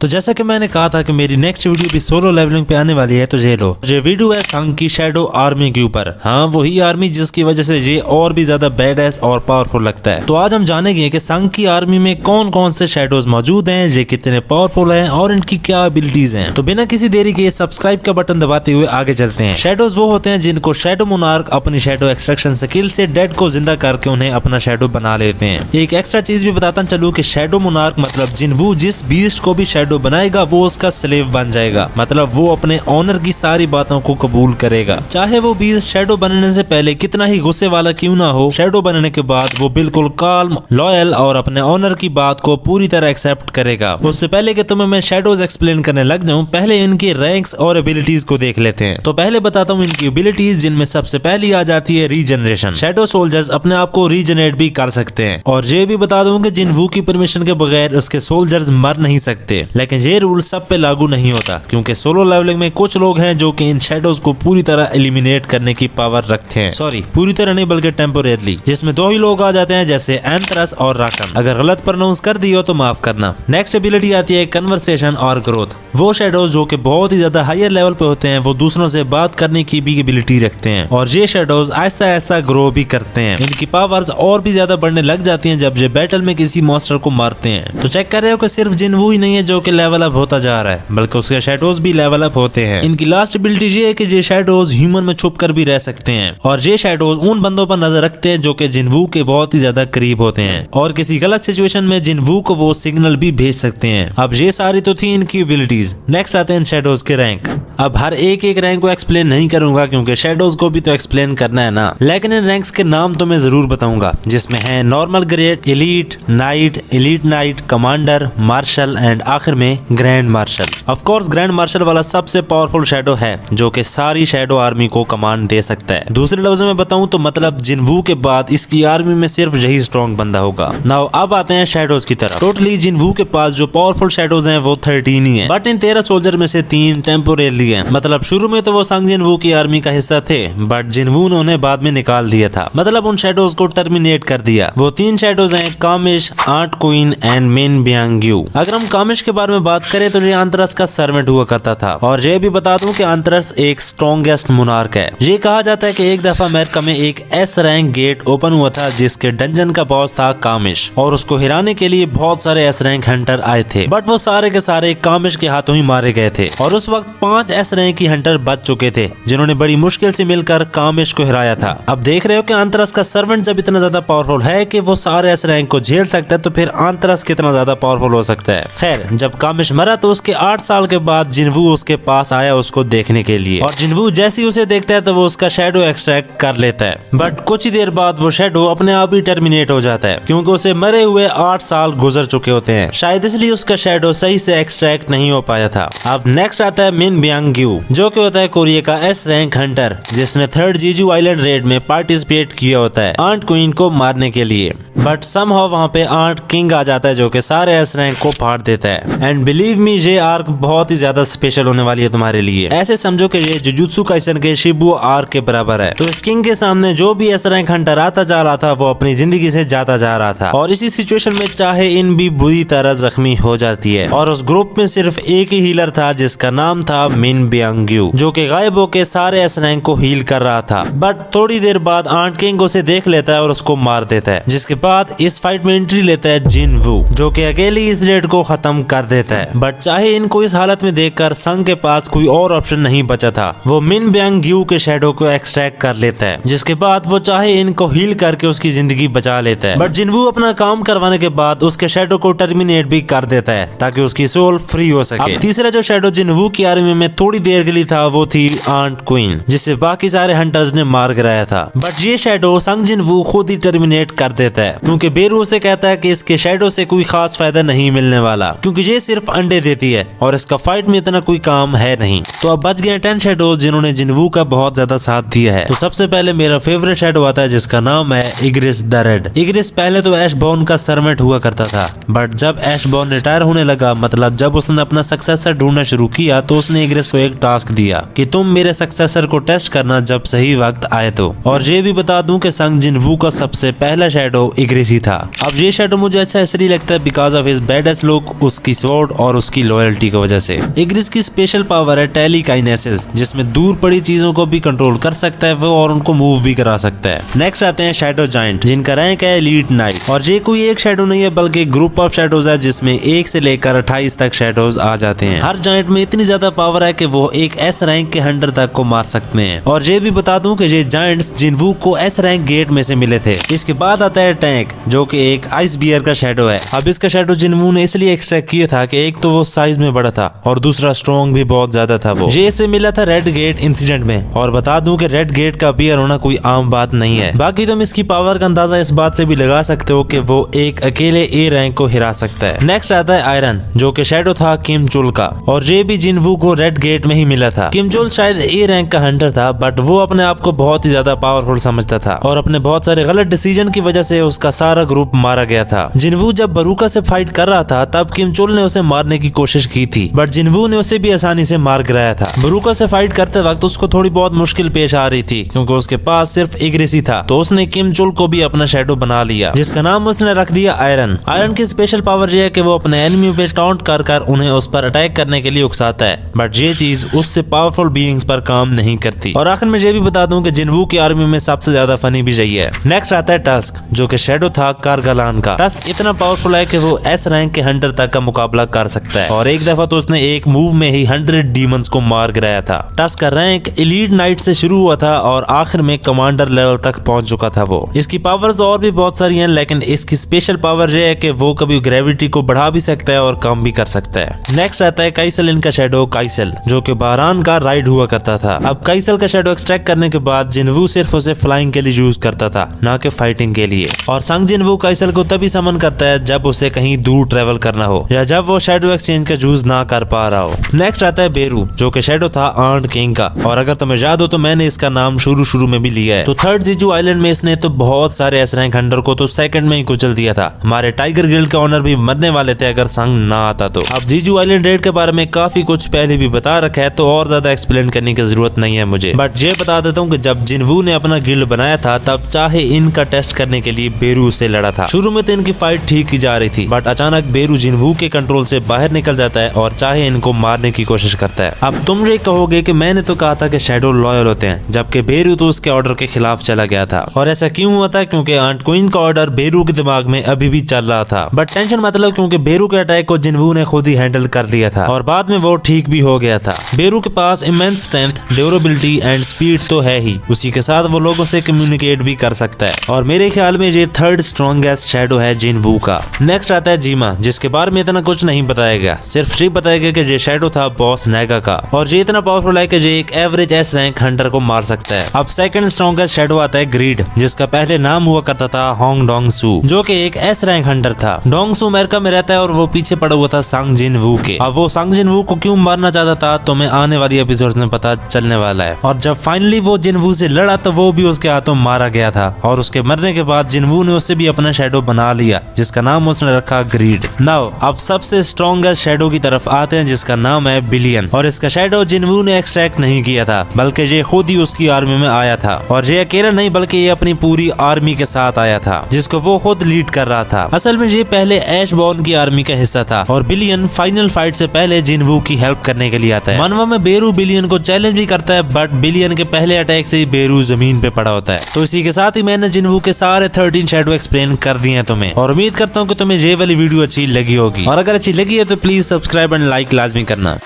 तो जैसा कि मैंने कहा था कि मेरी नेक्स्ट वीडियो भी सोलो लेवलिंग पे आने वाली है, तो ये लो, ये वीडियो है संघ की शैडो आर्मी के ऊपर। हाँ, वही आर्मी जिसकी वजह से ये और भी ज्यादा बैडएस और पावरफुल लगता है। तो आज हम जानेंगे कि संघ की आर्मी में कौन कौन से शैडोज मौजूद हैं, ये कितने पावरफुल हैं और इनकी क्या एबिलिटीज हैं। तो बिना किसी देरी के सब्सक्राइब का बटन दबाते हुए आगे चलते हैं। शैडोज वो होते हैं जिनको शैडो मोनार्क अपनी शैडो एक्सट्रैक्शन स्किल से डेड को जिंदा करके उन्हें अपना शैडो बना लेते हैं। एक एक्स्ट्रा चीज भी बताता चलूं कि शैडो मोनार्क मतलब जिन्वू जिस बीस्ट को भी शैडो बनाएगा वो उसका स्लेव बन जाएगा, मतलब वो अपने ऑनर की सारी बातों को कबूल करेगा। चाहे वो बीस्ट शैडो बनने से पहले कितना ही गुस्से वाला क्यों ना हो, शैडो बनने के बाद वो बिल्कुल काल्म, लॉयल और अपने ऑनर की बात को पूरी तरह एक्सेप्ट करेगा। उससे पहले कि तुम्हें मैं शैडोज एक्सप्लेन करने लग जाऊं, पहले इनकी रैंक्स और एबिलिटीज को देख लेते हैं। तो पहले बताता हूँ इनकी एबिलिटीज, जिनमें सबसे पहली आ जाती है रीजनरेशन। शैडो सोल्जर्स अपने आप को रीजनरेट भी कर सकते हैं। और ये भी बता दूं कि जिन्वू की परमिशन के बगैर उसके सोल्जर्स मर नहीं सकते, लेकिन ये रूल सब पे लागू नहीं होता, क्योंकि सोलो लेवलिंग में कुछ लोग हैं जो कि इन शैडोज को पूरी तरह एलिमिनेट करने की पावर रखते हैं। सॉरी, पूरी तरह नहीं बल्कि टेम्पोरेरली, जिसमें दो ही लोग आ जाते हैं, जैसे एंथरस और राकन। अगर गलत प्रोनाउंस कर दी हो तो माफ करना। नेक्स्ट एबिलिटी आती है कन्वर्सेशन और ग्रोथ। वो शैडोज जो कि बहुत ही ज्यादा हायर लेवल पे होते हैं, वो दूसरों से बात करने की भी एबिलिटी रखते हैं, और ये शैडोज आहिस्ता आहिस्ता ग्रो भी करते हैं। इनकी पावर्स और भी ज्यादा बढ़ने लग जाती हैं जब ये बैटल में किसी मॉन्स्टर को मारते हैं। तो चेक कर रहे हो कि सिर्फ जिन्वू ही नहीं है जो कि लेवल अप होता जा रहा है, बल्कि उसके शैडोज भी लेवल अप होते हैं। इनकी लास्ट एबिलिटी ये है कि ये शैडोज ह्यूमन में छुप कर भी रह सकते हैं, और ये शैडोज उन बंदों पर नजर रखते हैं जो कि जिन्वू के बहुत ही ज्यादा करीब होते हैं, और किसी गलत सिचुएशन में जिन्वू को वो सिग्नल भी भेज सकते हैं। अब ये सारी तो थी इनकी एबिलिटीज। नेक्स्ट आते हैं शैडोज के रैंक। अब हर एक रैंक को एक्सप्लेन नहीं करूंगा, क्योंकि शैडोज को भी तो एक्सप्लेन करना है ना, लेकिन इन रैंक्स के नाम तो मैं जरूर बताऊंगा, जिसमें है normal, great, elite knight, commander, marshal and आखिर में grand marshal. Of course grand marshal वाला सबसे पावरफुल शैडो है, जो कि सारी शैडो आर्मी को कमांड दे सकता है। दूसरे लफ्जों में बताऊं तो मतलब जिन्वू के बाद इसकी आर्मी में सिर्फ यही स्ट्रॉन्ग बंदा होगा। नाउ अब आते हैं शैडोज की तरफ। टोटली जिन्वू के पास जो पावरफुल शैडोज हैं वो 13 ही हैं, बट इन 13 सोल्जर में से 3 टेम्पोरेरली हैं। मतलब शुरू में तो वो संघ जिन्वू की आर्मी का हिस्सा थे, बट जिन्वू ने उन्हें बाद में निकाल दिया था, मतलब उन शैडोज को टर्मिनेट कर दिया। वो 3 शैडोज हैं कामिश, आंट क्वीन एंड मिन बियांग्यू। अगर हम कामिश के बारे में बात करें तो ये आंतरस का सर्वेंट हुआ करता था, और ये भी बता दूं कि आंतरस एक स्ट्रॉन्गेस्ट मोनार्क है। ये कहा जाता है कि एक दफा अमेरिका में एक एस रैंक गेट ओपन हुआ था, जिसके डंजन का बॉस था कामिश, और उसको हिराने के लिए बहुत सारे एस रैंक हंटर आए थे, बट वो सारे के सारे कामिश के हाथों ही मारे गए थे। और उस वक्त 5 एस रैंक की हंटर बच चुके थे, जिन्होंने बड़ी मुश्किल से मिलकर कामिश को हिराया था। अब देख रहे हो कि आंतरस का सर्वेंट जब इतना ज्यादा पावरफुल है कि वो सारे एस रैंक को झेल सकता है, तो फिर आंतरस कितना ज्यादा पावरफुल हो सकता है। खैर, जब कामिश मरा तो उसके 8 साल के बाद जिन्वू उसके पास आया उसको देखने के लिए, और जिन्वू जैसे ही उसे देखता है तो वो उसका शैडो एक्सट्रैक्ट कर लेता है। बट कुछ ही देर बाद वो शैडो अपने आप ही टर्मिनेट हो जाता है, क्योंकि उसे मरे हुए 8 साल गुजर चुके होते हैं। शायद इसलिए उसका शैडो सही से एक्सट्रैक्ट नहीं हो पाया था। अब नेक्स्ट आता है मिन बियांग्यू, जो कि होता है कोरिया का एस रैंक हंटर, जिसने 3rd जीजू आइलैंड रेड में पार्टिसिपेट किया होता है आंट क्वीन को मारने के लिए। बट समहाउ वहाँ पे आंट किंग आ जाता है, जो कि सारे एस रैंक को फाड़ देता है। एंड बिलीव मी, ये आर्क बहुत ही ज्यादा स्पेशल होने वाली है तुम्हारे लिए। ऐसे समझो कि ये जुजुत्सु काइसन के शिबुओ आर्क के बराबर है। तो इस किंग के सामने जो भी एस रैंक हंटर आता जा रहा था, वो अपनी जिंदगी से जाता जा रहा था, और इसी सिचुएशन में चाहे इन भी बुरी तरह जख्मी हो जाती है। और उस ग्रुप में सिर्फ एक ही हीलर था, जिसका नाम था मिन बियांग्यू, जो कि गायब होके सारे एस रैंक को हील कर रहा था। बट थोड़ी देर बाद आंट किंग उसे देख लेता है और उसको मार देता है, जिसके बाद इस फाइट में एंट्री लेता है जिन्वू, जो कि अकेले इस रेड को खत्म कर देता है। बट चाहे इनको इस हालत में देखकर संघ के पास कोई और ऑप्शन नहीं बचा था, वो मिन बियांग्यू के शैडो को एक्सट्रैक्ट कर लेता है, जिसके बाद वो चाहे इनको हील करके उसकी जिंदगी बचा लेता है। बट जिन्वू अपना काम करवाने के बाद उसके शैडो को टर्मिनेट भी कर देता है, ताकि उसकी सोल फ्री हो सके। अब तीसरा जो शैडो जिन्वू की आर्मी में थोड़ी देर के लिए था, वो थी आंट क्वीन, जिसे बाकी सारे हंटर्स ने मार गिराया था। बट ये शैडो संघ जिन्वू खुद ही टर्मिनेट कर देता है, क्योंकि बेरू उसे कहता है कि इसके शैडो से कोई खास फायदा नहीं मिलने वाला, क्योंकि ये सिर्फ अंडे देती है और इसका फाइट में इतना कोई काम है नहीं। तो अब बच गए 10 शैडोज जिन्होंने जिन्वू का बहुत ज्यादा साथ दिया है। तो सबसे पहले मेरा फेवरेट शैडो आता है, जिसका नाम है इग्रिस द रेड। इग्रिस पहले तो ऐशबॉर्न का सर्वेंट हुआ करता था, बट जब ऐशबॉर्न रिटायर होने लगा, मतलब जब उसने अपना सक्सेसर ढूंढना शुरू किया, तो उसने इग्रिस को एक टास्क दिया कि तुम मेरे सक्सेसर को टेस्ट करना जब सही वक्त आए तो। और ये भी बता दूं कि संघ जिन्वू का सबसे पहला शैडो एग्रेसिव था। अब ये शैडो मुझे अच्छा इसलिए लगता है because of his badass look, उसकी स्वॉर्ड और उसकी लॉयल्टी की वजह से। इग्रिस की स्पेशल पावर है टेलीकाइनेसिस, जिसमें दूर पड़ी चीजों को भी कंट्रोल कर सकता है वो और उनको मूव भी करा सकता है। नेक्स्ट आते हैं शैडो जायंट, जिनका रैंक है एलीट नाइट। और ये कोई एक शैडो नहीं है बल्कि ग्रुप ऑफ शैडोज है, जिसमें 1 से लेकर 28 तक शैडोज आ जाते हैं। हर जायंट में इतनी ज्यादा पावर है कि वो एक एस रैंक के हंटर तक को मार सकते हैं। और ये भी बता दूं कि ये जायंट्स जिनवू को एस रैंक गेट में से मिले थे। इसके बाद आता है टैंक, जो कि एक आइस बियर का शैडो है। अब इसका शैडो जिनवू ने इसलिए एक्सट्रैक्ट किया था कि एक तो वो साइज में बड़ा था और दूसरा स्ट्रॉन्ग भी बहुत ज्यादा था। वो ये इसे मिला था रेड गेट इंसिडेंट में। और बता दूं कि रेड गेट का बियर होना कोई आम बात नहीं है। बाकी तुम इसकी पावर का अंदाजा इस बात से भी लगा सकते हो कि वो एक अकेले ए रैंक को हिरा सकता है। नेक्स्ट आता है आयरन, जो कि शैडो था किम चुल का। और ये भी जिनवू को रेड गेट में ही मिला था। किम चुल शायद ए रैंक का हंटर था, बट वो अपने आप को बहुत ही ज्यादा पावरफुल समझता था और अपने बहुत सारे गलत डिसीजन की वजह से उसका सारा ग्रुप मारा गया था। जिनवू जब बरूका से फाइट कर रहा था तब किम चुल ने उसे मारने की कोशिश की थी, बट जिनवू ने उसे भी आसानी से मार गिराया था। बरूका से फाइट करते वक्त उसको थोड़ी बहुत मुश्किल पेश आ रही थी क्योंकि उसके पास सिर्फ इग्रेसी था, तो उसने किम चुल को भी अपना शैडो बना लिया, जिसका नाम उसने रख दिया आयरन। आयरन की स्पेशल पावर यह है कि वो अपने एनिमी पे टॉन्ट कर कर उन्हें उस पर अटैक करने के लिए उकसाता है, बट ये चीज उससे पावरफुल बीइंग्स पर काम नहीं करती। और आखिर में ये भी बता दूं कि जिनवू की आर्मी में सबसे ज्यादा फनी भी यही है। नेक्स्ट आता है टस्क, जो कि शैडो था कारगालान का। टस्क इतना पावरफुल है कि वो एस रैंक के हंटर तक का मुकाबला कर सकता है और एक दफा तो उसने एक मूव में ही 100 डीमंस को मार गिराया था। टस्क का रैंक एलीट नाइट से शुरू हुआ था और आखिर में कमांडर लेवल तक पहुंच चुका था वो। इसकी पावर्स और भी बहुत सारी हैं, लेकिन इसकी स्पेशल पावर ये है कि वो कभी ग्रेविटी को बढ़ा भी सकता है और कम भी कर सकता है। नेक्स्ट आता है काइसल इनका शैडो काइसल, जो कि बहरान का राइड हुआ करता था। अब काइसल का शैडो एक्सट्रैक्ट करने के बाद जिनवू सिर्फ उसे फ्लाइंग के लिए यूज करता था, ना कि फाइटिंग के लिए। और संग जिनवू काइसल को तभी समन करता है जब उसे कहीं दूर ट्रेवल करना हो या जब वो शैडो एक्सचेंज का यूज ना कर पा रहा हो। नेक्स्ट आता है बेरू, जो कि शैडो था आर्ट किंग का। और अगर तुम्हें याद हो तो मैंने इसका नाम शुरू में भी लिया है। तो थर्ड जीजू आइलैंड में इसने तो बहुत सारे एस रैंक हंटर को तो सेकंड में ही कुचल दिया था। हमारे टाइगर गिल्ड के ऑनर भी मरने वाले थे अगर संग ना आता तो। अब जीजू आइलैंड रेड के बारे में काफी कुछ पहले भी बता रखा है, तो और ज्यादा एक्सप्लेन करने की जरूरत नहीं है मुझे। बट ये बता देता हूँ कि जब जिनवू ने अपना गिल्ड बनाया था तब चाहे इनका टेस्ट करने के लिए बेरू से लड़ा था। शुरू में तो इनकी फाइट ठीक की जा रही थी, बट अचानक बेरू जिनवू के कंट्रोल से बाहर निकल जाता है और चाहे इनको मारने की कोशिश करता है। अब तुम ये कहोगे कि मैंने तो कहा था कि शैडो लॉयल होते हैं, जबकि बेरू तो उसके ऑर्डर के खिलाफ चला गया था। और ऐसा क्यों हुआ था? क्योंकि आंट क्वीन का ऑर्डर बेरू के दिमाग में अभी भी चल रहा था। बट टेंशन मतलब क्योंकि बेरू के अटैक को जिनवू ने खुद ही हैंडल कर लिया था और बाद में वो ठीक भी हो गया था। बेरू के पास immense strength, durability and speed तो है ही, उसी के साथ वो लोगों से कम्युनिकेट भी कर सकता है। और मेरे ख्याल में ये थर्ड स्ट्रॉन्गेस्ट शैडो है जिनवू का। नेक्स्ट आता है जीमा, जिसके बारे में इतना कुछ नहीं बताया गया, सिर्फ ये बताया गया कि ये शैडो था बॉस नेगा का और ये इतना पावरफुल है कि ये एक एवरेज एस रैंक हंटर को मार सकता है। अब सेकंड स्ट्रॉन्गेस्ट शैडो आता है ग्रीड, जिसका पहले नाम हुआ करता था होंग डोंग सू, जो कि एक एस रैंक हंटर था। डोंग सू अमेरिका में रहता है और वो पीछे पड़ा हुआ था सांग जिनवू के। अब वो सांग जिनवू को क्यों मारना चाहता था तो मैं आने वाली एपिसोड्स में पता चलने वाला है। और जब फाइनली वो जिनवू से लड़ा तो वो भी उसके हाथों मारा गया था और उसके मरने के बाद जिनवू ने उससे भी अपना शैडो बना लिया, जिसका नाम उसने रखा ग्रीड। नाउ अब सबसे स्ट्रॉन्गेस्ट शैडो की तरफ आते हैं, जिसका नाम है बिलियन। और इसका शैडो जिनवू ने एक्सट्रैक्ट नहीं किया था, बल्कि ये खुद ही उसकी आर्मी में आया था। और ये अकेला नहीं बल्कि ये अपनी पूरी आर्मी के साथ आया था, जिसको वो खुद लीड कर रहा था। असल में ये पहले ऐशबॉर्न की आर्मी का हिस्सा था और बिलियन फाइनल फाइट से पहले जिनवू की हेल्प करने के लिए आता है। मानवा में बेरू बिलियन को चैलेंज भी करता है, बट बिलियन के पहले अटैक से ही बेरू जमीन पे पड़ा होता है। तो इसी के साथ ही मैंने जिनवू के सारे 13 शैडो एक्सप्लेन कर दिए हैं तुम्हें, और उम्मीद करता हूँ कि तुम्हें ये वाली वीडियो अच्छी लगी होगी। और अगर अच्छी लगी है तो प्लीज सब्सक्राइब एंड लाइक लाजमी करना।